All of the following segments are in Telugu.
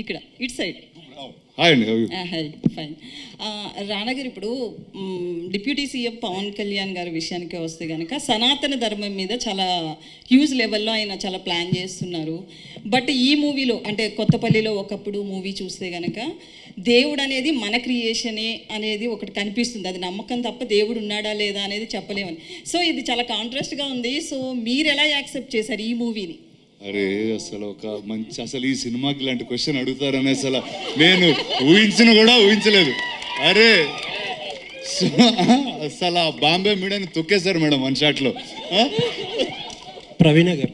ఇక్కడ ఇటు సైడ్. హాయ్ అండి. Hi, fine. రానా గారు, ఇప్పుడు డిప్యూటీ సీఎం పవన్ కళ్యాణ్ గారి విషయానికి వస్తే కనుక సనాతన ధర్మం మీద చాలా హ్యూజ్ లెవెల్లో ఆయన చాలా ప్లాన్ చేస్తున్నారు. బట్ ఈ మూవీలో అంటే కొత్తపల్లిలో ఒకప్పుడు మూవీ చూస్తే కనుక దేవుడు అనేది మన క్రియేషనే అనేది ఒకటి కనిపిస్తుంది. అది నమ్మకం తప్ప దేవుడు ఉన్నాడా లేదా అనేది చెప్పలేమని. సో ఇది చాలా కాంట్రాస్ట్గా ఉంది. సో మీరు ఎలా యాక్సెప్ట్ చేశారు ఈ మూవీని? అరే అసలు ఒక మంచి అసలు ఈ సినిమాకి ఇలాంటి క్వశ్చన్ అడుగుతారని అసలు నేను ఊహించలేదు. అరే అసలు ఆ బాంబే మీడియాని తొక్కేశారు మేడం వన్ షాట్లో. ప్రవీణ గారు.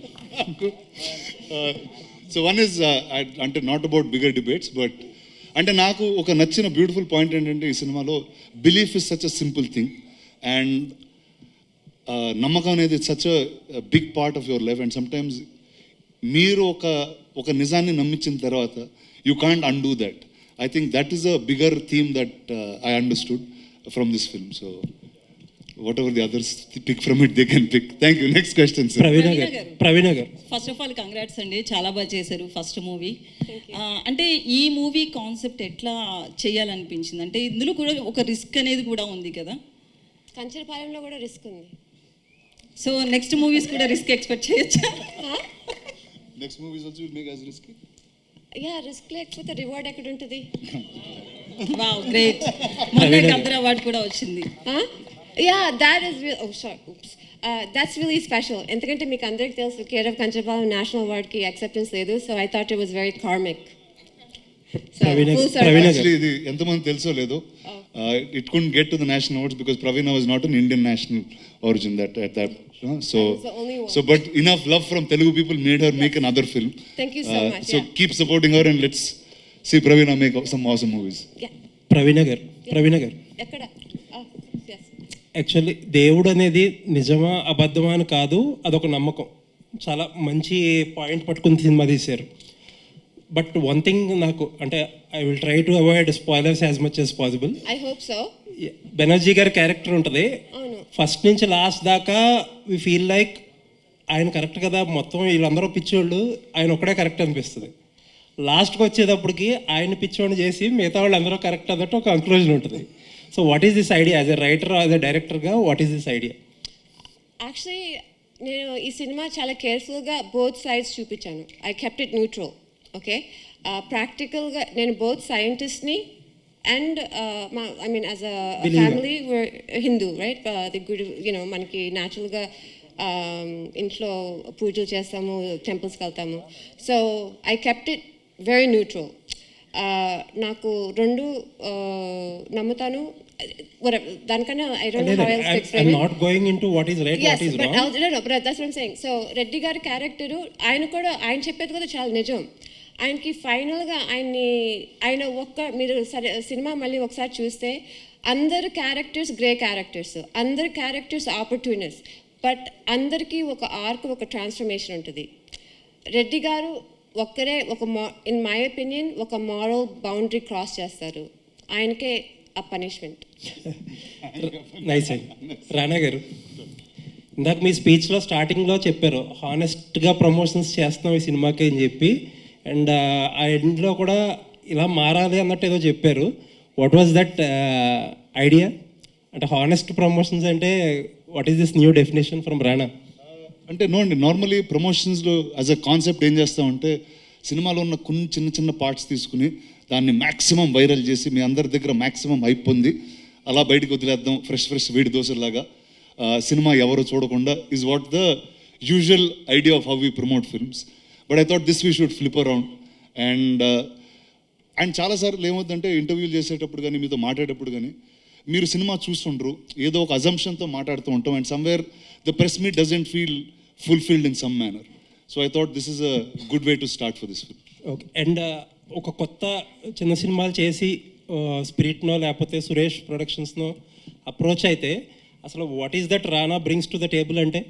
సో వన్ ఇస్ అంటే not about bigger debates, but అంటే నాకు ఒక నచ్చిన బ్యూటిఫుల్ పాయింట్ ఏంటంటే ఈ సినిమాలో belief is such a simple thing and నమ్మకం అనేది such a big part of your life. And sometimes మీరు ఒక నిజాన్ని నమ్మించిన తర్వాత you can't undo that. I think that is a bigger theme that I understood from this film. So whatever the others pick from it they can pick. Thank you. Next question sir. Praveena గారు. ఫస్ట్ ఆఫ్ ఆల్ కంగ్రాట్స్ అండి, చాలా బాగా చేశారు ఫస్ట్ మూవీ. అంటే ఈ మూవీ కాన్సెప్ట్ ఎట్లా చేయాలనిపించింది? అంటే ఇందులో కూడా ఒక రిస్క్ అనేది కూడా ఉంది కదా. కంచరపాలెంలో కూడా రిస్క్ ఉంది. సో నెక్స్ట్ మూవీస్ కూడా రిస్క్ ఎక్స్పెక్ట్ చేయొచ్చా? Next movies also will make as risk. Yeah, risk లేకపోతే రివార్డ్ ఎక్కడ ఉంటుంది? Wow, great. మొన్న కద్రా అవార్డ్ కూడా వచ్చింది. Yeah, that is that's really special. ఎందుకంటే మీకు అందరికి తెలుసు కేర్ ఆఫ్ కంచరపాలెం నేషనల్ అవార్డ్కి యాక్సెప్టెన్స్ లేదు. So I thought it was very karmic. ఇది ఎంతమంది తెలుసో లేదో, it couldn't get to the national awards because Praveena was not an Indian national origin at that. So but enough love from Telugu people made her make another film. Thank you so much. So keep supporting her and let's see Praveena make some awesome movies. ప్రవీణ గారు. ఎక్కడ? యాక్చువల్లీ దేవుడు అనేది నిజమా అబద్ధమా అని కాదు, అదొక నమ్మకం. చాలా మంచి పాయింట్ పట్టుకుని సినిమా తీశారు. బట్ వన్ థింగ్ నాకు అంటే I will try to avoid spoilers as much as possible. I hope so. Banerjee గారి క్యారెక్టర్ ఉంటుంది, ఫస్ట్ నుంచి లాస్ట్ దాకా వి ఫీల్ లైక్ ఆయన కరెక్ట్ కదా, మొత్తం వీళ్ళందరూ పిచ్చోళ్ళు, ఆయన ఒక్కడే కరెక్ట్ అనిపిస్తుంది. లాస్ట్కి వచ్చేటప్పటికి ఆయన పిచ్చోడిని చేసి మిగతా వాళ్ళు అందరూ కరెక్ట్ అన్నట్టు ఒక కంక్లూజన్ ఉంటుంది. So what is this idea as a writer, as a డైరెక్టర్గా what is this idea? Actually నేను ఈ సినిమా చాలా కేర్ఫుల్గా బోత్ సైడ్స్ చూపించాను. I kept it neutral. Okay, ప్రాక్టికల్గా నేను బోత్ సైంటిస్ట్ని and I mean as a family we're Hindu, right? The good మనకి న్యాచురల్గా ఇంట్లో పూజలు చేస్తాము, టెంపుల్స్కి వెళ్తాము. So I kept it very neutral. నాకు రెండు నమ్ముతాను. దానికన్నా I don't know how else to explain it. I'm not going into what is right, yes, what is but wrong. No, but that's what I'm saying. So Reddy గారి క్యారెక్టరు ఆయన చెప్పేది కూడా చాలా నిజం. ఆయనకి ఫైనల్గా ఆయన మీరు సరే సినిమా మళ్ళీ ఒకసారి చూస్తే అందరు క్యారెక్టర్స్ గ్రే క్యారెక్టర్స్, అందరు క్యారెక్టర్స్ ఆపర్చునిటీస్, బట్ అందరికీ ఒక ఆర్క్, ఒక ట్రాన్స్ఫర్మేషన్ ఉంటుంది. రెడ్డి గారు ఒక్కరే ఇన్ మై ఒపీనియన్ ఒక మారల్ బౌండరీ క్రాస్ చేస్తారు. ఆయనకే ఆ పనిష్మెంట్. నైస్ అండి. రానా గారు, ఇందాక మీ స్పీచ్లో స్టార్టింగ్లో చెప్పారు హానెస్ట్గా ప్రమోషన్స్ చేస్తున్నాం ఈ సినిమాకి అని చెప్పి, అండ్ ఆ ఎండ్లో కూడా ఇలా మారాలి అన్నట్టు ఏదో చెప్పారు. What was that idea? అంటే హానెస్ట్ ప్రమోషన్స్ అంటే what is this new definition from రానా? అంటే నార్మలీ ప్రమోషన్స్లో యాజ్ అ కాన్సెప్ట్ ఏం చేస్తామంటే సినిమాలో ఉన్న కొన్ని చిన్న చిన్న పార్ట్స్ తీసుకుని దాన్ని మ్యాక్సిమం వైరల్ చేసి మీ అందరి దగ్గర మ్యాక్సిమం హైప్ పొంది అలా బయటకు వదిలేద్దాం ఫ్రెష్ వేడి దోశలాగా, సినిమా ఎవరు చూడకుండా is what the usual idea of how we promote films. But I thought this we should flip around. And చాలాసార్లు ఏమవుతుందంటే ఇంటర్వ్యూలు చేసేటప్పుడు కానీ మీతో మాట్లాడేటప్పుడు కానీ మీరు సినిమా చూస్తుండ్రు, ఏదో ఒక అజంప్షన్తో మాట్లాడుతూ ఉంటాం, and somewhere the press meet doesn't feel fulfilled in some manner. So I thought this is a good way to start for this film. Okay, and ఒక కొత్త చిన్న సినిమాలు చేసి స్పిరిట్నో లేకపోతే సురేష్ ప్రొడక్షన్స్నో అప్రోచ్ అయితే అసలు what is that Rana brings to the table అంటే?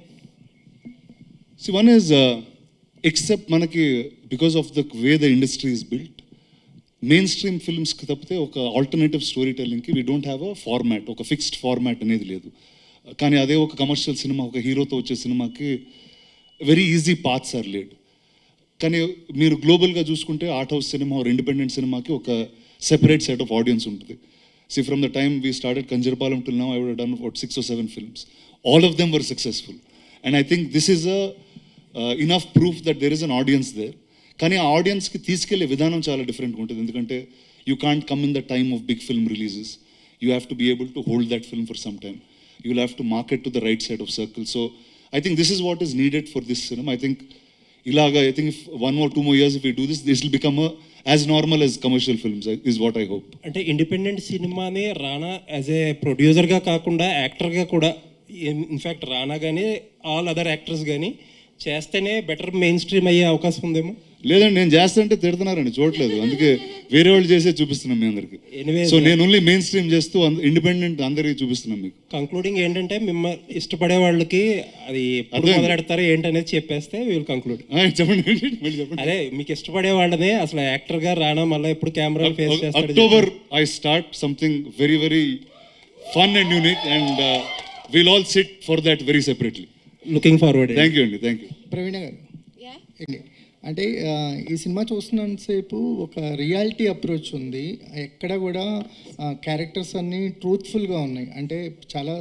సి వన్ ఈజ్ ఎక్సెప్ట్ మనకి because of the way the industry is built, mainstream ఫిల్మ్స్కి తప్పితే ఒక ఆల్టర్నేటివ్ స్టోరీ టెల్లింగ్కి we don't have a format, ఒక ఫిక్స్డ్ ఫార్మాట్ అనేది లేదు. కానీ అదే ఒక కమర్షియల్ సినిమా, ఒక హీరోతో వచ్చే సినిమాకి very easy paths are laid. కానీ మీరు గ్లోబల్గా చూసుకుంటే art house cinema or independent సినిమాకి ఒక సెపరేట్ సెట్ ఆఫ్ ఆడియన్స్ ఉంటుంది. See, from the time we started Kanjirpalam till now, I would have done about 6 or 7 films. All of them were successful. And I think this is enough proof that there is an audience there. కానీ ఆ ఆడియన్స్కి తీసుకెళ్లే విధానం చాలా డిఫరెంట్గా ఉంటుంది. ఎందుకంటే you can't come in the time of big film releases. You have to be able to hold that film for some time. You will have to market to the right side of circle. So I think this is what is needed for this cinema. I think ఇలాగా I think if 1 or 2 more years if we do this, this will become as normal as commercial films is what I hope. అంటే ఇండిపెండెంట్ సినిమాని రానా యాజ్ ఏ ప్రొడ్యూసర్గా కాకుండా యాక్టర్గా కూడా, ఇన్ఫ్యాక్ట్ రానా కానీ ఆల్ అదర్ యాక్టర్స్ కానీ చేస్తేనే బెటర్ మెయిన్ స్ట్రీమ్ అయ్యే అవకాశం ఉందేమో. లేదండి, నేను చేస్తుంటే తిడుతున్నారండి, చూడలేదు. అందుకే వేరే వాళ్ళు చేసే చూపిస్తున్నాం మీ అందరికి. సో నేను ఓన్లీ మెయిన్ స్ట్రీమ్ చేస్తూ ఇండిపెండెంట్ అందరికి చూపిస్తున్నాం మీకు. కంక్లూడింగ్ ఏంటంటే మిమ్మల్ని ఇష్టపడే వాళ్ళకి అది ఎప్పుడు మొదలెడతారో ఏంటనేది చెప్పేస్తే విల్ కంక్లూడ్. చెప్పండి చెప్పండి. అదే మీకు ఇష్టపడే వాళ్ళని అసలు యాక్టర్ గా రానా మళ్ళీ ఎప్పుడు కెమెరా ఫేస్ చేస్తాడు. October I start something very very fun and unique and will all sit for that very separately. Looking forward. Thank you అండి. Thank you. ప్రవీణ గారు, అంటే ఈ సినిమా చూస్తున్నంతసేపు ఒక రియాలిటీ అప్రోచ్ ఉంది. ఎక్కడ కూడా క్యారెక్టర్స్ అన్నీ ట్రూత్ఫుల్గా ఉన్నాయి. అంటే చాలా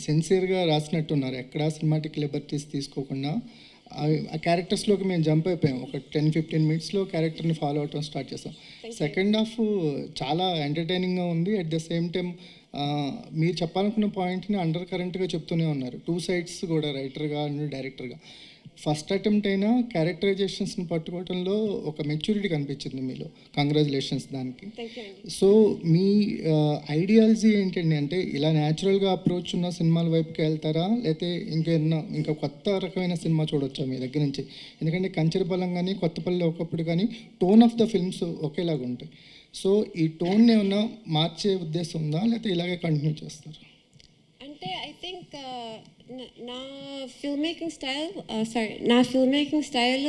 సిన్సియర్గా రాసినట్టున్నారు. ఎక్కడ సినిమాటిక్ లిబర్టీస్ తీసుకోకుండా ఆ క్యారెక్టర్స్లోకి మేము జంప్ అయిపోయాం. ఒక 10-15 మినిట్స్లో క్యారెక్టర్ని ఫాలో అవటం స్టార్ట్ చేస్తాం. సెకండ్ హాఫ్ చాలా ఎంటర్టైనింగ్గా ఉంది. అట్ ద సేమ్ టైం మీరు చెప్పాలనుకున్న పాయింట్ని అండర్ కరెంట్గా చెప్తూనే ఉన్నారు. 2 sides కూడా, రైటర్గా అండ్ డైరెక్టర్గా. ఫస్ట్ అటెంప్ట్ అయినా క్యారెక్టరైజేషన్స్ని పట్టుకోవడంలో ఒక మెచ్యూరిటీ కనిపించింది మీలో. కంగ్రాచులేషన్స్ దానికి. సో మీ ఐడియాలజీ ఏంటండి? అంటే ఇలా న్యాచురల్గా అప్రోచ్ ఉన్న సినిమాల వైపుకి వెళ్తారా, లేకపోతే ఇంకా కొత్త రకమైన సినిమా చూడొచ్చా మీ దగ్గర నుంచి? ఎందుకంటే కంచరపాలెం కానీ కొత్తపల్లి ఒకప్పుడు కానీ టోన్ ఆఫ్ ద ఫిల్మ్స్ ఒకేలాగా ఉంటాయి. సో ఈ టోన్ ఏమన్నా మార్చే ఉద్దేశం ఉందా, లేకపోతే ఇలాగే కంటిన్యూ చేస్తారు? అంటే ఐ థింక్ నా film making style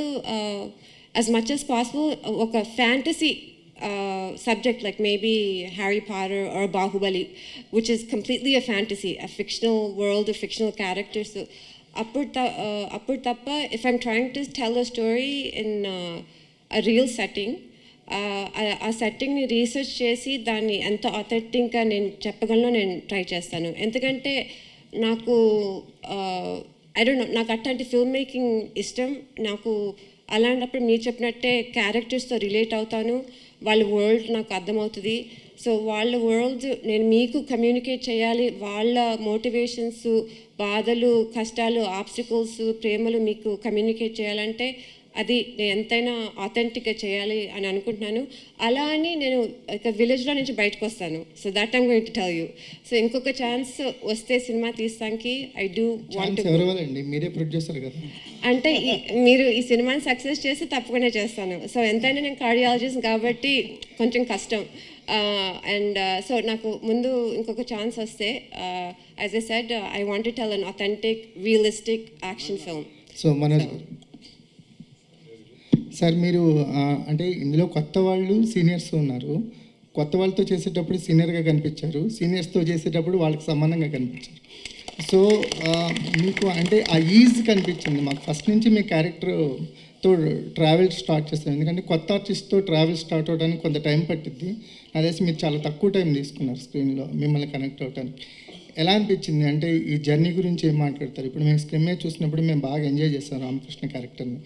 as much as possible ఒక fantasy subject like maybe Harry Potter or Bahubali, which is completely a fantasy, a fictional world of fictional characters. So appur tappa, if I'm trying to tell a story in a real setting, ఆ సెట్టింగ్ని రీసెర్చ్ చేసి దాన్ని ఎంత ఆథెంటిక్గా నేను చెప్పగలను నేను ట్రై చేస్తాను. ఎందుకంటే నాకు నాకు అట్లాంటి ఫిల్మ్ మేకింగ్ ఇష్టం. నాకు అలాంటప్పుడు మీరు చెప్పినట్టే క్యారెక్టర్స్తో రిలేట్ అవుతాను. వాళ్ళ వరల్డ్ నాకు అర్థమవుతుంది. సో వాళ్ళ వరల్డ్ నేను మీకు కమ్యూనికేట్ చేయాలి. వాళ్ళ మోటివేషన్స్, బాధలు, కష్టాలు, ఆబ్స్టికల్స్, ప్రేమలు మీకు కమ్యూనికేట్ చేయాలంటే అది నేను ఎంతైనా ఆథెంటిక్గా చేయాలి అని అనుకుంటున్నాను. అలా అని నేను ఒక విలేజ్లో నుంచి బయటకు వస్తాను. So that I'm going to tell you. So ఇంకొక ఛాన్స్ వస్తే సినిమా తీస్తానికి ఐ డూ వాంట్. మీరే ప్రొడ్యూసర్ కదా, అంటే మీరు ఈ సినిమాని సక్సెస్ చేస్తే తప్పకుండా చేస్తాను. సో ఎంతైనా నేను కార్డియాలజిస్ట్ కాబట్టి కొంచెం కష్టం. అండ్ సో నాకు ముందు ఇంకొక ఛాన్స్ వస్తే, as I said, I want to tell an authentic realistic action film. So Manoj sir, మీరు అంటే ఇందులో కొత్త వాళ్ళు సీనియర్స్ ఉన్నారు. కొత్త వాళ్ళతో చేసేటప్పుడు సీనియర్గా కనిపించారు, సీనియర్స్తో చేసేటప్పుడు వాళ్ళకి సమానంగా కనిపించారు. సో మీకు అంటే ఆ ఈజ్ కనిపించింది మాకు ఫస్ట్ నుంచి. మీ క్యారెక్టర్తో ట్రావెల్ స్టార్ట్ చేస్తాం. ఎందుకంటే కొత్త ఆర్టిస్ట్తో ట్రావెల్ స్టార్ట్ అవడానికి కొంత టైం పట్టిద్ది. అదేసి మీరు చాలా తక్కువ టైం తీసుకున్నారు స్క్రీన్లో మిమ్మల్ని కనెక్ట్ అవ్వడానికి. ఎలా అనిపించింది? అంటే ఈ జర్నీ గురించి ఏం మాట్లాడతారు? ఇప్పుడు మేము స్క్రీన్ మీద చూసినప్పుడు మేము బాగా ఎంజాయ్ చేస్తాం రామకృష్ణ క్యారెక్టర్ని.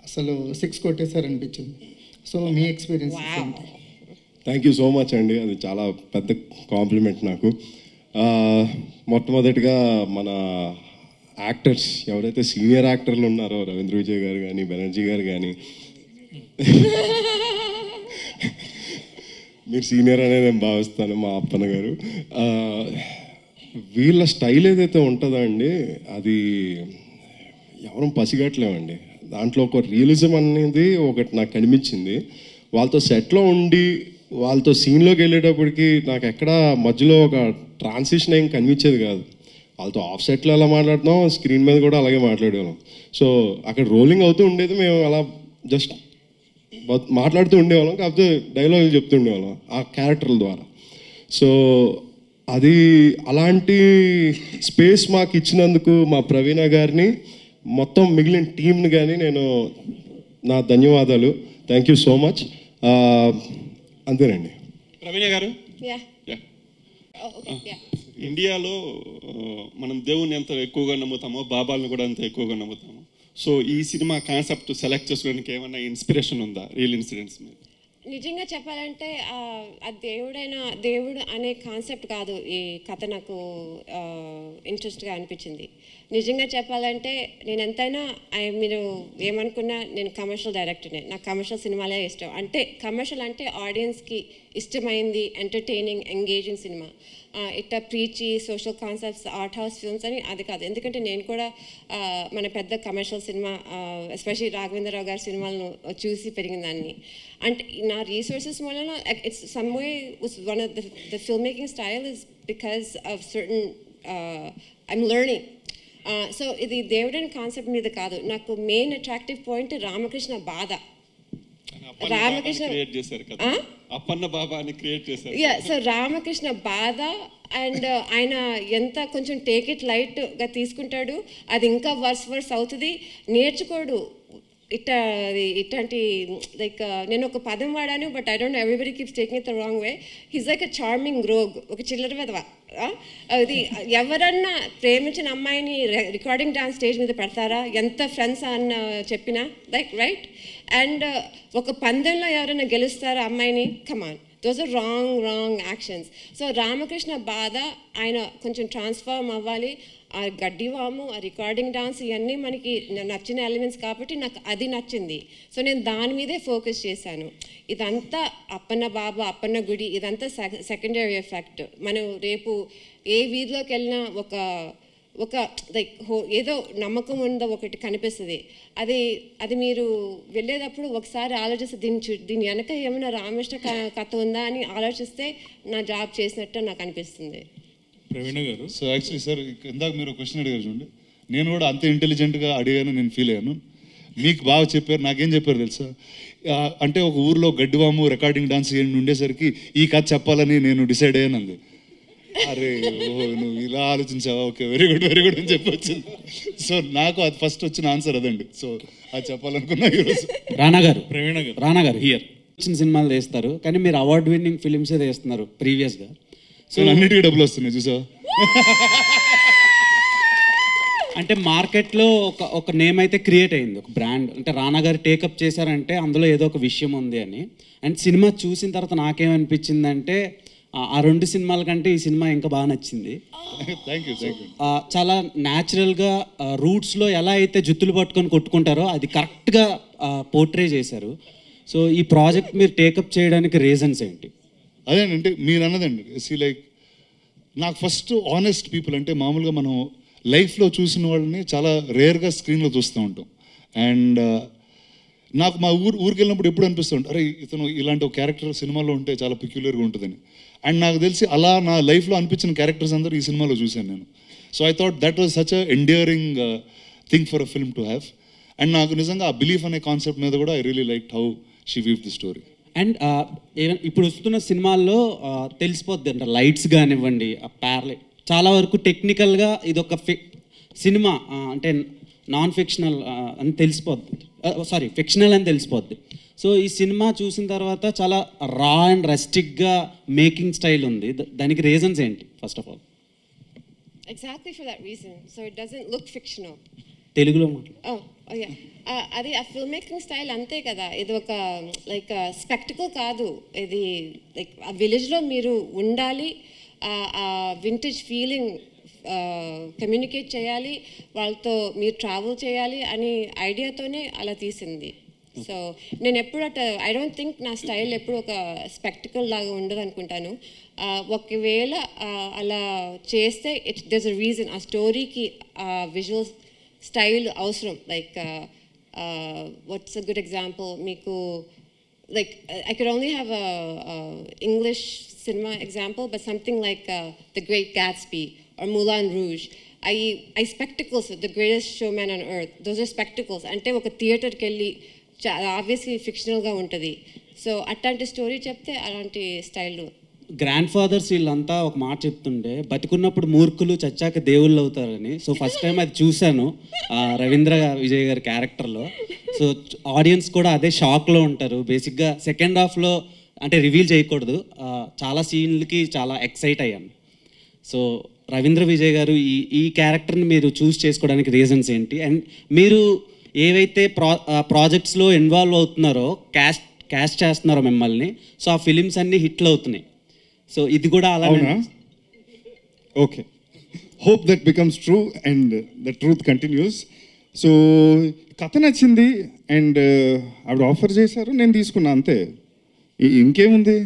అసలు 6 కొట్టేశారు అనిపించింది. సో మీ ఎక్స్పీరియన్స్ ఏంటి? థ్యాంక్ యూ సో మచ్ అండి. అది చాలా పెద్ద కాంప్లిమెంట్ నాకు. మొట్టమొదటిగా మన యాక్టర్స్ ఎవరైతే సీనియర్ యాక్టర్లు ఉన్నారో, రవీంద్ర విజయ్ గారు కానీ, బెనర్జీ గారు కానీ, మీరు సీనియర్ అనే నేను భావిస్తాను, మా అప్పన్న గారు. వీళ్ళ స్టైల్ ఏదైతే ఉంటుందో అండి, అది ఎవరు పసిగట్టలేమండి. దాంట్లో ఒక రియలిజం అనేది ఒకటి నాకు కనిపించింది. వాళ్ళతో సెట్లో ఉండి వాళ్ళతో సీన్లోకి వెళ్ళేటప్పటికి నాకు ఎక్కడ మధ్యలో ఒక ట్రాన్సిషన్ ఏం కనిపించేది కాదు. వాళ్ళతో ఆఫ్ సెట్లో ఎలా మాట్లాడుతున్నాం, స్క్రీన్ మీద కూడా అలాగే మాట్లాడేవాళ్ళం. సో అక్కడ రోలింగ్ అవుతూ ఉండేది, మేము అలా జస్ట్ మాట్లాడుతూ ఉండేవాళ్ళం. కాకపోతే డైలాగులు చెప్తుండేవాళ్ళం ఆ క్యారెక్టర్ల ద్వారా. సో అది అలాంటి స్పేస్ మాకు ఇచ్చినందుకు మా ప్రవీణ గారిని, మొత్తం మిగిలిన టీంని కానీ నేను నా ధన్యవాదాలు. Thank you so much. అంతేనండి. ప్రవీణ గారు, Yeah. Yeah. Oh, okay. Yeah. ఇండియాలో మనం దేవుణ్ణి ఎంత ఎక్కువగా నమ్ముతామో బాబాలను కూడా అంత ఎక్కువగా నమ్ముతాము. సో ఈ సినిమా కాన్సెప్ట్ సెలెక్ట్ చేసుకోవడానికి ఏమైనా ఇన్స్పిరేషన్ ఉందా రియల్ ఇన్సిడెంట్స్ మీద? నిజంగా చెప్పాలంటే ఆ దేవుడు అనే కాన్సెప్ట్ కాదు ఈ కథ నాకు ఇంట్రెస్ట్గా అనిపించింది. నిజంగా చెప్పాలంటే నేను ఎంతైనా మీరు ఏమనుకున్నా నేను కమర్షియల్ డైరెక్టర్నే. నాకు కమర్షియల్ సినిమాలే ఇష్టం. అంటే కమర్షియల్ అంటే ఆడియన్స్కి ఇష్టమైంది, ఎంటర్టైనింగ్, ఎంగేజింగ్ సినిమా. ఇట్లా preachy social concepts, art house films అని అది కాదు. ఎందుకంటే నేను కూడా మన పెద్ద కమర్షియల్ సినిమా ఎస్పెషల్లీ రాఘవేంద్రరావు గారి సినిమాలను చూసి పెరిగిన దాన్ని. అంటే నా రీసోర్సెస్ వలన it's some way one of the film making style is because of certain I'm learning. So ఇది దేవుడని కాన్సెప్ట్ మీద కాదు. నాకు మెయిన్ అట్రాక్టివ్ పాయింట్ రామకృష్ణ బాధ. రామకృష్ణ క్రియేట్ చేశారు కదా, అప్పన్న బాబా అని క్రియేట్ చేశారు. సో రామకృష్ణ బాధ అండ్ ఆయన ఎంత కొంచెం టేక్ ఇట్ లైట్గా తీసుకుంటాడు, అది ఇంకా వర్స్ అవుతుంది, నేర్చుకోడు. ఇట్లాంటి లైక్ నేను ఒక పదం వాడాను, but I don't know, everybody keeps taking it the wrong way. He's like a charming rogue, ఒక చిల్లర వెధవ. అది ఎవరన్నా ప్రేమించిన అమ్మాయిని రికార్డింగ్ డాన్స్ స్టేజ్ మీద పెడతారా, ఎంత ఫ్రెండ్స్ అన్న చెప్పినా, లైక్ రైట్. అండ్ ఒక పందెంలో ఎవరైనా గెలుస్తారా అమ్మాయిని? Come on, those are wrong actions. So Ramakrishna బాధ, ఆయన కొంచెం ట్రాన్స్ఫార్మ్ అవ్వాలి. ఆ గడ్డివాము, ఆ రికార్డింగ్ డాన్స్, ఇవన్నీ మనకి నచ్చిన ఎలిమెంట్స్ కాబట్టి నాకు అది నచ్చింది. సో నేను దాని మీదే ఫోకస్ చేశాను. ఇదంతా అప్పన్న బాబా, అప్పన్న గుడి, ఇదంతా సెకండరీ ఎఫెక్ట్. మనం రేపు ఏ వీధిలోకి వెళ్ళినా ఒక లైక్ ఏదో నమ్మకం ఉందో ఒకటి కనిపిస్తుంది. అది మీరు వెళ్ళేటప్పుడు ఒకసారి ఆలోచిస్తే దీని వెనక ఏమైనా రామకృష్ణ కథ ఉందా అని ఆలోచిస్తే నా జాబ్ చేసినట్టు నాకు అనిపిస్తుంది. ప్రవీణ గారు, సో యాక్చువల్లీ సార్ ఇందాక మీరు క్వశ్చన్ అడిగారు చూడండి, నేను కూడా అంత ఇంటెలిజెంట్గా అడిగాను, నేను ఫీల్ అయ్యాను. మీకు బాగా చెప్పారు. నాకేం చెప్పారు తెలుసా, అంటే ఒక ఊర్లో గడ్డివాము రికార్డింగ్ డాన్స్ ఉండేసరికి ఈ కథ చెప్పాలని నేను డిసైడ్ అయ్యాను అంది. అరే నువ్వు ఇలా ఆలోచించావా, ఓకే వెరీ గుడ్ అని చెప్పొచ్చింది. సో నాకు అది ఫస్ట్ వచ్చిన ఆన్సర్ అదండి. సో అది చెప్పాలనుకున్నా ఈరోజు. రానా గారు హియర్ వచ్చిన సినిమాలు తీస్తారు, కానీ మీరు అవార్డ్ విన్నింగ్ ఫిలిమ్సే తీస్తున్నారు ప్రీవియస్గా. సో అన్నిటికీ డబ్బులు వస్తున్నాయి చూసావా. అంటే మార్కెట్లో ఒక నేమ్ అయితే క్రియేట్ అయింది, ఒక బ్రాండ్. అంటే రానా గారు టేకప్ చేశారంటే అందులో ఏదో ఒక విషయం ఉంది అని. అండ్ సినిమా చూసిన తర్వాత నాకేమనిపించిందంటే ఆ 2 సినిమాల కంటే ఈ సినిమా ఇంకా బాగా నచ్చింది. Thank you. చాలా న్యాచురల్గా రూట్స్లో ఎలా అయితే జుత్తులు పట్టుకొని కొట్టుకుంటారో అది కరెక్ట్గా పోర్ట్రే చేశారు. సో ఈ ప్రాజెక్ట్ మీరు టేకప్ చేయడానికి రీజన్స్ ఏంటి? అదేనంటే మీరు అన్నదండి, లైక్ నాకు ఫస్ట్ ఆనెస్ట్ పీపుల్ అంటే మామూలుగా మనం లైఫ్లో చూసిన వాళ్ళని చాలా రేర్గా స్క్రీన్లో చూస్తూ ఉంటాం. అండ్ నాకు మా ఊరికి వెళ్ళినప్పుడు ఎప్పుడు అనిపిస్తుంటే అరే ఇతను ఇలాంటి ఒక క్యారెక్టర్ సినిమాలో ఉంటే చాలా పిక్యులర్గా ఉంటుందని. అండ్ నాకు తెలిసి అలా నా లైఫ్లో అనిపించిన క్యారెక్టర్స్ అందరూ ఈ సినిమాలో చూశాను నేను. So I thought that was such a enduring thing for a film to have. And నాకు నిజంగా ఆ బిలీఫ్ అనే కాన్సెప్ట్ మీద కూడా I really like how she weave the story. And ఇప్పుడు వస్తున్న సినిమాల్లో తెలిసిపోద్ది అంటే లైట్స్ కానివ్వండి, ప్యారలైట్ చాలా వరకు టెక్నికల్గా ఇదొక సినిమా అంటే నాన్ ఫిక్షనల్ అని తెలిసిపోద్ది, ఫిక్షనల్ అని తెలిసిపోద్ది. సో ఈ సినిమా చూసిన తర్వాత చాలా రా అండ్ రస్టిక్గా మేకింగ్ స్టైల్ ఉంది. దానికి రీజన్స్ ఏంటి first of all? Exactly for that reason. So it doesn't look fictional. తెలుగులో అది ఆ ఫిల్మ్ మేకింగ్ స్టైల్ అంతే కదా. ఇది ఒక లైక్ స్పెక్టికల్ కాదు. ఇది లైక్ ఆ విలేజ్లో మీరు ఉండాలి, ఆ వింటేజ్ ఫీలింగ్ కమ్యూనికేట్ చేయాలి, వాళ్ళతో మీరు ట్రావెల్ చేయాలి అని ఐడియాతోనే అలా తీసింది. సో నేను ఎప్పుడు ఐ డోంట్ థింక్ నా స్టైల్ ఎప్పుడు ఒక స్పెక్టికల్ లాగా ఉండదు అనుకుంటాను. ఒకవేళ అలా చేస్తే దెర్స్ అ రీజన్. ఆ స్టోరీకి విజువల్ స్టైల్ అవసరం. Like what's a good example మీకు, like I could only have a English cinema example, but something like The Great Gatsby or Moulin Rouge. I spectacles, The Greatest Showman on Earth. Those are spectacles. అంటే ఒక థియేటర్కి వెళ్ళి ఆబ్వియస్లీ ఫిక్షనల్గా ఉంటుంది. సో అట్లాంటి స్టోరీ చెప్తే అలాంటి స్టైల్. గ్రాండ్ ఫాదర్స్ వీళ్ళంతా ఒక మాట చెప్తుండే, బతికున్నప్పుడు మూర్ఖులు చచ్చాక దేవుళ్ళు అవుతారని. సో ఫస్ట్ టైం అది చూశాను రవీంద్ర విజయ్ గారి క్యారెక్టర్లో. సో ఆడియన్స్ కూడా అదే షాక్లో ఉంటారు. బేసిక్గా సెకండ్ హాఫ్లో అంటే రివీల్ చేయకూడదు, చాలా సీన్లకి చాలా ఎక్సైట్ అయ్యాను. సో రవీంద్ర విజయ్ గారు ఈ క్యారెక్టర్ని మీరు చూస్ చేసుకోవడానికి రీజన్స్ ఏంటి? అండ్ మీరు ఏవైతే ప్రాజెక్ట్స్లో ఇన్వాల్వ్ అవుతున్నారో, క్యాస్ట్ చేస్తున్నారో మిమ్మల్ని, సో ఆ ఫిలిమ్స్ అన్నీ హిట్లు అవుతున్నాయి. సో ఇది కూడా అలా. Okay, hope that becomes true and the truth continuous. So కథ నచ్చింది అండ్ ఆవిడ ఆఫర్ చేశారు, నేను తీసుకున్నా అంతే. ఇంకేముంది?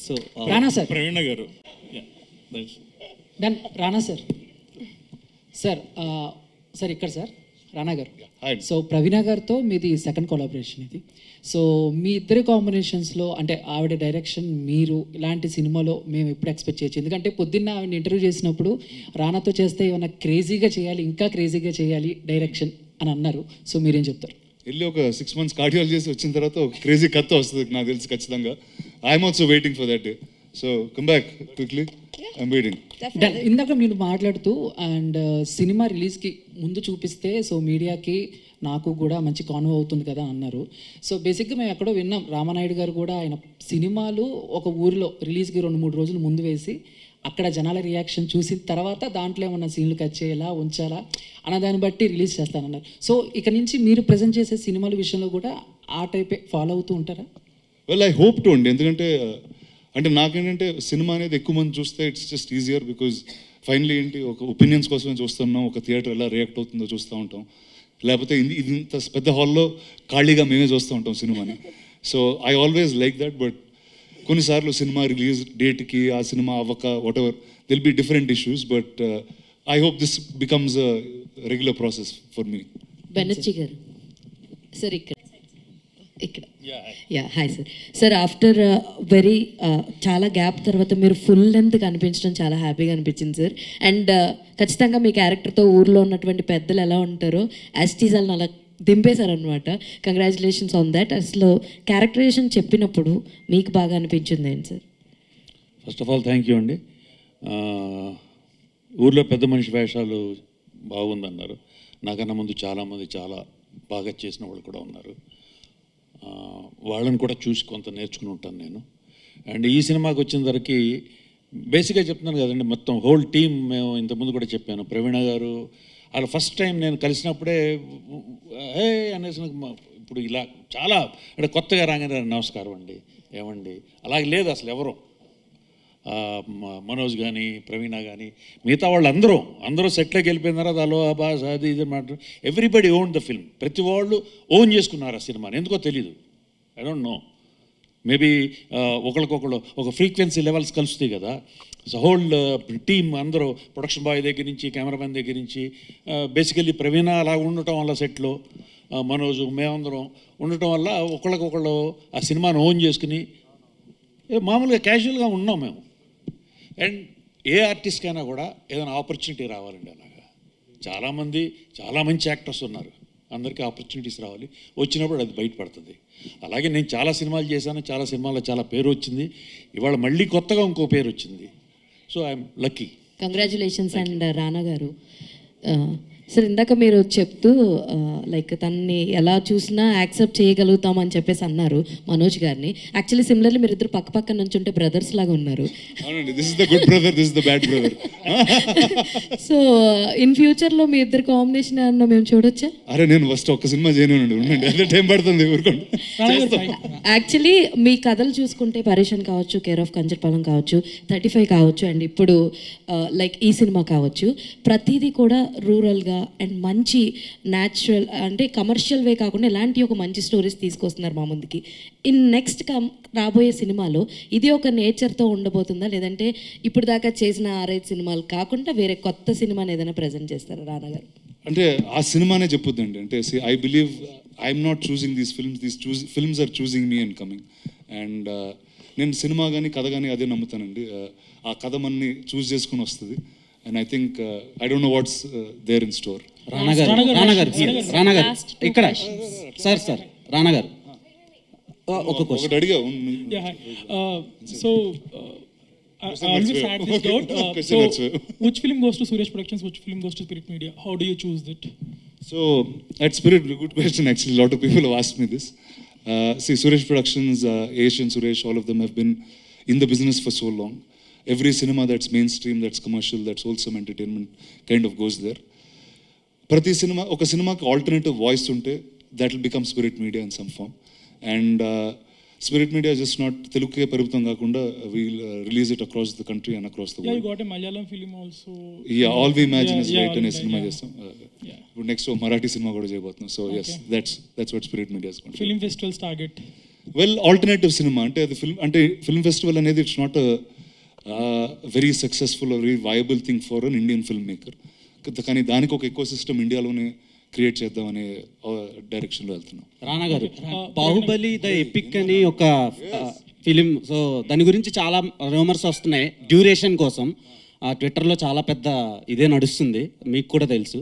సో రానా సార్, ప్రవీణ గారు డన్. రానా సార్, సార్ ఇక్కడ సార్ రానా గారు. సో ప్రవీణ గారితో మీది సెకండ్ కొలాబరేషన్ ఇది. సో మీ ఇద్దరి కాంబినేషన్స్లో అంటే ఆవిడ డైరెక్షన్, మీరు ఇలాంటి సినిమాలో మేము ఎప్పుడు ఎక్స్పెక్ట్ చేయొచ్చు? ఎందుకంటే పొద్దున్న ఆవిడ ఇంటర్వ్యూ చేసినప్పుడు రానాతో చేస్తే ఏమైనా క్రేజీగా చేయాలి, ఇంకా క్రేజీగా చేయాలి డైరెక్షన్ అని అన్నారు. సో మీరేం చెప్తారు? వెళ్ళి ఒక 6 months కార్డియాలజీ చేసి వచ్చిన తర్వాత ఒక క్రేజీ కథ వస్తుంది నాకు తెలిసి ఖచ్చితంగా. I'm also waiting for that day. So come back quickly, I'm waiting. ఇందాక మీరు మాట్లాడుతూ అండ్ సినిమా రిలీజ్కి ముందు చూపిస్తే సో మీడియాకి నాకు కూడా మంచి కాన్వో అవుతుంది కదా అన్నారు. సో బేసిక్గా మేము ఎక్కడో విన్నాం, రామానాయుడు గారు కూడా ఆయన సినిమాలు ఒక ఊరిలో రిలీజ్కి 2-3 రోజులు ముందు వేసి అక్కడ జనాల రియాక్షన్ చూసిన తర్వాత దాంట్లో ఏమన్నా సీన్లు కట్ చేయాలా ఉంచాలా అన్న దాన్ని బట్టి రిలీజ్ చేస్తానన్నారు. సో ఇక నుంచి మీరు ప్రజెంట్ చేసే సినిమాల విషయంలో కూడా ఆ టైపే ఫాలో అవుతూ ఉంటారా? వెల్ ఐ హోప్ టు అండి. ఎందుకంటే అంటే నాకేంటంటే సినిమా అనేది ఎక్కువ మంది చూస్తే it's just easier, because finally ఏంటి ఒక ఒపీనియన్స్ కోసమే చూస్తున్నాం, ఒక థియేటర్ ఎలా రియాక్ట్ అవుతుందో చూస్తూ ఉంటాం. లేకపోతే ఇది ఇంత పెద్ద హాల్లో ఖాళీగా మేమే చూస్తూ ఉంటాం సినిమాని. So I always like that. But కొన్నిసార్లు సినిమా రిలీజ్ డేట్కి ఆ సినిమా అవ్వక whatever there'll be different issues. But I hope this becomes a regular process for me. Banerjee గారు సార్ ఇక్కడ yeah hi sir. Sir after very చాలా గ్యాప్ తర్వాత మీరు ఫుల్ లెంత్ కనిపించడం చాలా హ్యాపీగా అనిపించింది సార్. అండ్ ఖచ్చితంగా మీ క్యారెక్టర్తో ఊర్లో ఉన్నటువంటి పెద్దలు ఎలా ఉంటారో యాస్టీజాలను అలా దింపేశారనమాట. Congratulations on that. అసలు క్యారెక్టరైజేషన్ చెప్పినప్పుడు మీకు బాగా అనిపించింది ఏంటి sir? First of all thank you అండి. ఊర్లో పెద్ద మనిషి వేషాలు బాగుందన్నారు. నాకన్నా ముందు చాలామంది చాలా బాగా చేసిన వాళ్ళు కూడా ఉన్నారు. వాళ్ళని కూడా చూసి కొంత నేర్చుకుని ఉంటాను నేను. అండ్ ఈ సినిమాకి వచ్చిన ధరకి బేసిక్గా చెప్తున్నాను కదండి, మొత్తం హోల్ టీమ్. మేము ఇంతకుముందు కూడా చెప్పాను, ప్రవీణ గారు వాళ్ళు ఫస్ట్ టైం నేను కలిసినప్పుడే హే అనేసి ఇప్పుడు ఇలా చాలా అంటే కొత్తగా రాగానే నమస్కారం అండి ఏమండి అలాగే లేదు అసలు ఎవరు. మనోజ్ కానీ ప్రవీణ కానీ మిగతా వాళ్ళు అందరూ సెట్లోకి వెళ్ళిపోయిన తర్వాత అలో బాస్ అది ఇది మాట ఎవ్రీబడి ఓన్ ద ఫిల్మ్. ప్రతి వాళ్ళు ఓన్ చేసుకున్నారు ఆ సినిమాని, ఎందుకో తెలీదు, ఐ డోంట్ నో. మేబీ ఒకరికొకళ్ళు ఒక ఫ్రీక్వెన్సీ లెవెల్స్ కలుస్తాయి కదా. సో హోల్ టీమ్ అందరూ ప్రొడక్షన్ బాయ్ దగ్గర నుంచి కెమెరామెన్ దగ్గర నుంచి బేసికలీ ప్రవీణ అలా ఉండటం వల్ల సెట్లో మనోజు మేమందరం ఉండటం వల్ల ఒకళ్ళకొకళ్ళు ఆ సినిమాను ఓన్ చేసుకుని మామూలుగా క్యాజువల్గా ఉన్నాం మేము. అండ్ ఏ ఆర్టిస్ట్కైనా కూడా ఏదైనా ఆపర్చునిటీ రావాలండి. అలాగా చాలామంది చాలా మంచి యాక్టర్స్ ఉన్నారు, అందరికీ ఆపర్చునిటీస్ రావాలి, వచ్చినప్పుడు అది బయటపడుతుంది. అలాగే నేను చాలా సినిమాలు చేశాను, చాలా సినిమాల్లో చాలా పేరు వచ్చింది, ఇవాళ మళ్ళీ కొత్తగా ఇంకో పేరు వచ్చింది. So I'm lucky. Congratulations. And రానా గారు సార్ ఇందాక మీరు చెప్తూ లైక్ తనని ఎలా చూసినా యాక్సెప్ట్ చేయగలుగుతామని చెప్పేసి అన్నారు మనోజ్ గారిని. యాక్చువల్లీ సిమిలర్లీ మీరు ఇద్దరు పక్క పక్కన నుంచి ఉంటే బ్రదర్స్ లాగా ఉన్నారు. సో ఇన్ ఫ్యూచర్లో మీ ఇద్దరు కాంబినేషన్ అన్న మేము చూడొచ్చా? అరే నేను ఫస్ట్ ఒక్క సినిమా చేయను, అదే టైం పడుతుంది. యాక్చువల్లీ మీ కథలు చూసుకుంటే పరేషన్ కావచ్చు, కేర్ ఆఫ్ కంచర్పాలెం కావచ్చు, 35 కావచ్చు, అండ్ ఇప్పుడు లైక్ ఈ సినిమా కావచ్చు, ప్రతిదీ కూడా రూరల్గా అండ్ మంచి న్యాచురల్ అంటే కమర్షియల్ వే కాకుండా ఇలాంటి ఒక మంచి స్టోరీస్ తీసుకొస్తున్నారు మా ముందుకి. ఇన్ నెక్స్ట్ రాబోయే సినిమాలో ఇది ఒక నేచర్తో ఉండబోతుందా, లేదంటే ఇప్పుడు దాకా చేసిన 6-5 సినిమాలు కాకుండా వేరే కొత్త సినిమాని ఏదైనా ప్రజెంట్ చేస్తారా రానా గారు? అంటే ఆ సినిమానే చెప్పుద్దండి. అంటే I believe I'm not choosing these films are choosing me and coming. And నేను సినిమా కానీ కథ కానీ అదే నమ్ముతానండి. ఆ కథ మనని చూస్ చేసుకుని వస్తుంది. And I think I don't know what's there in store. రానా గారు ఇక్కడ సార్ రానా గారు ఒక క్వశ్చన్ అడిగా. So I always had this doubt. Question that's way. Which film goes to Suresh Productions? Which film goes to Spirit Media? How do you choose it? So at Spirit, good question actually. A lot of people have asked me this. See, Suresh Productions, Asian Suresh, all of them have been in the business for so long. Every cinema that's mainstream, that's commercial, that's wholesome entertainment kind of goes there. ప్రతి సినిమా ఒక సినిమాకి ఆల్టర్నేటివ్ వాయిస్ ఉంటే that will become Spirit Media in some form and Spirit Media just not తెలుగుకే పరిమితం కాకుండా we'll release it across the country and across the Yeah, you world got a Malayalam film also. Yeah all we imagine is Yeah, right అనే yeah, సినిమా yeah. చేస్తాం ఇప్పుడు నెక్స్ట్ మరాఠీ సినిమా కూడా చేయబోతున్నాం so yes that's what Spirit Media is going Film festivals target. Well alternative cinema అంటే అది ఫిల్మ్ ఫెస్టివల్ అనేది it's not very successful very viable thing for an Indian film maker కానీ దానికి ఒక ఎకో సిస్టమ్ ఇండియాలోనే క్రియేట్ చేద్దామనే డైరెక్షన్లో వెళ్తున్నాం. రానా గారు, బాహుబలి ద ఎపిక్ అని ఒక ఫిలిం, సో దాని గురించి చాలా రూమర్స్ వస్తున్నాయి డ్యూరేషన్ కోసం. ట్విట్టర్లో చాలా పెద్ద ఇదే నడుస్తుంది, మీకు కూడా తెలుసు.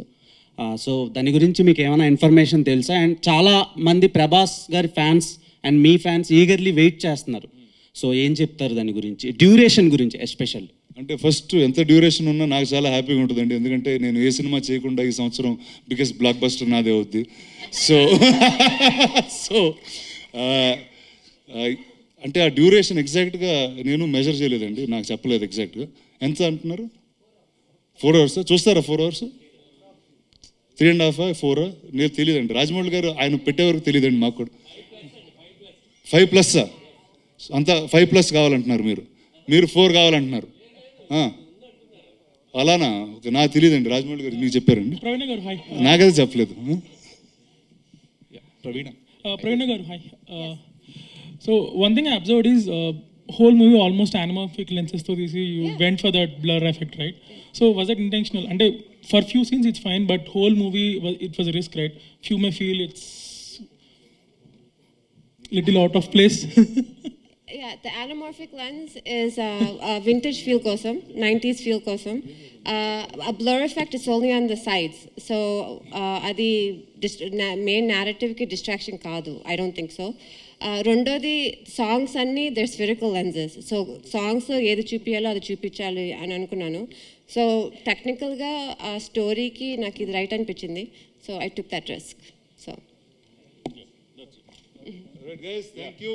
సో దాని గురించి మీకు ఏమైనా ఇన్ఫర్మేషన్ తెలుసా? అండ్ చాలా మంది ప్రభాస్ గారి ఫ్యాన్స్ అండ్ మీ ఫ్యాన్స్ ఈగర్లీ వెయిట్ చేస్తున్నారు. సో ఏం చెప్తారు దాని గురించి, డ్యూరేషన్ గురించి ఎస్పెషల్? అంటే ఫస్ట్ ఎంత డ్యూరేషన్ ఉన్నా నాకు చాలా హ్యాపీగా ఉంటుందండి, ఎందుకంటే నేను ఏ సినిమా చేయకుండా ఈ సంవత్సరం బిగ్గెస్ట్ బ్లాక్ బస్టర్ నాదే అవుద్ది. సో సో అంటే ఆ డ్యూరేషన్ ఎగ్జాక్ట్గా నేను మెజర్ చేయలేదండి, నాకు చెప్పలేదు ఎగ్జాక్ట్గా. ఎంత అంటున్నారు? 4 hours చూస్తారా? 4 hours 3.5 4 నేను తెలియదండి. రాజమౌళి గారు ఆయన పెట్టే వరకు తెలియదండి మాకు కూడా. 5+ అంతా 5+ కావాలంటున్నారు మీరు 4 కావాలంటున్నారు. అలానా? ఓకే, నాకు తెలియదండి. రాజమౌళి గారు మీకు చెప్పారండి, Praveen garu, hi. నాకైతే చెప్పలేదు. Praveen garu, hi. So one thing I observed is whole movie almost anamorphic lenses to this. You went for that blur effect, right? So was that intentional? And for few scenes it's fine, but whole movie it was a risk, right? Few may feel it's little out of place. Yeah, the anamorphic lens is a vintage feel kosam, 90s feel kosam. A blur effect is only on the sides. So adi main narrative ki distraction kaadu. I don't think so. Rendodi songs anni they're spherical lenses. So songs lo edi chupiyalo adi chupichali ani anukunnanu. So technical ga story ki నాకు ఇది రైట్ అనిపించింది. So I took that risk. So Right guys, thank you.